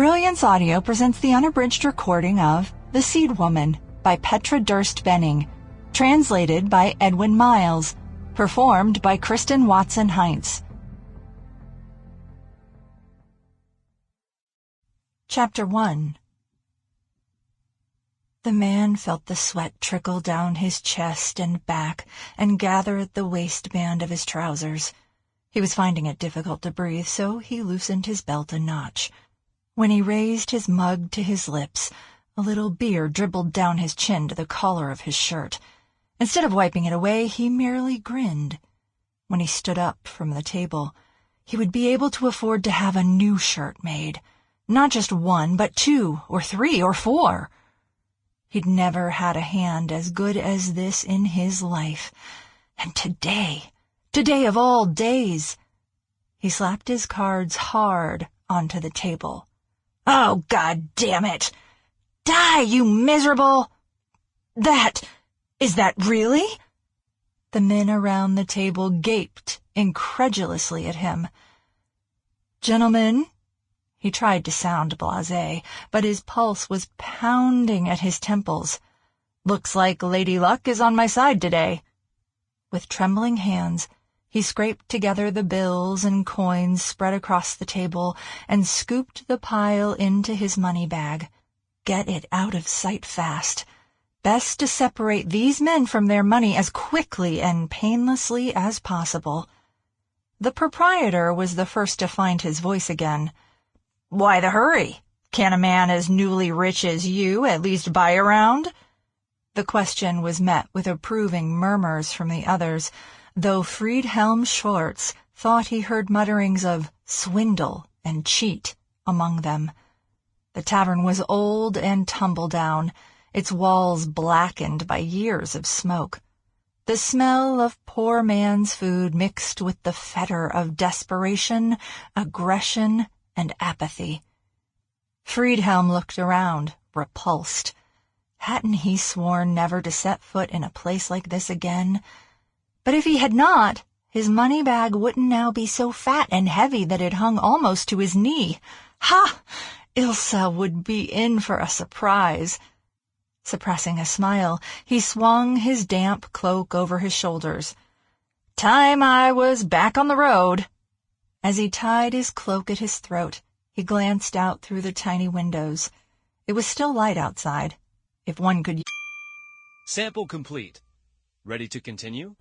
Brilliance Audio presents the unabridged recording of The Seed Woman by Petra Durst-Benning, translated by Edwin Miles, performed by Kristin Heintz. Chapter 1. The man felt the sweat trickle down his chest and back and gather at the waistband of his trousers. He was finding it difficult to breathe, so he loosened his belt a notch. When he raised his mug to his lips, a little beer dribbled down his chin to the collar of his shirt. Instead of wiping it away, he merely grinned. When he stood up from the table, he would be able to afford to have a new shirt made. Not just one, but 2 or 3 or 4. He'd never had a hand as good as this in his life. And today of all days, he slapped his cards hard onto the table. "Oh, God damn it! Die, you miserable! Is that really?" The men around the table gaped incredulously at him. "Gentlemen," he tried to sound blasé, but his pulse was pounding at his temples. "Looks like Lady Luck is on my side today." With trembling hands, he scraped together the bills and coins spread across the table and scooped the pile into his money bag. Get it out of sight fast. Best to separate these men from their money as quickly and painlessly as possible. The proprietor was the first to find his voice again. "Why the hurry? Can a man as newly rich as you at least buy a round?" The question was met with approving murmurs from the others, though Friedhelm Schwartz thought he heard mutterings of swindle and cheat among them. The tavern was old and tumble-down, its walls blackened by years of smoke. The smell of poor man's food mixed with the fetor of desperation, aggression, and apathy. Friedhelm looked around, repulsed. Hadn't he sworn never to set foot in a place like this again? But if he had not, his money bag wouldn't now be so fat and heavy that it hung almost to his knee. Ha! Ilsa would be in for a surprise. Suppressing a smile, he swung his damp cloak over his shoulders. "Time I was back on the road." As he tied his cloak at his throat, he glanced out through the tiny windows. It was still light outside. If one could... Sample complete. Ready to continue?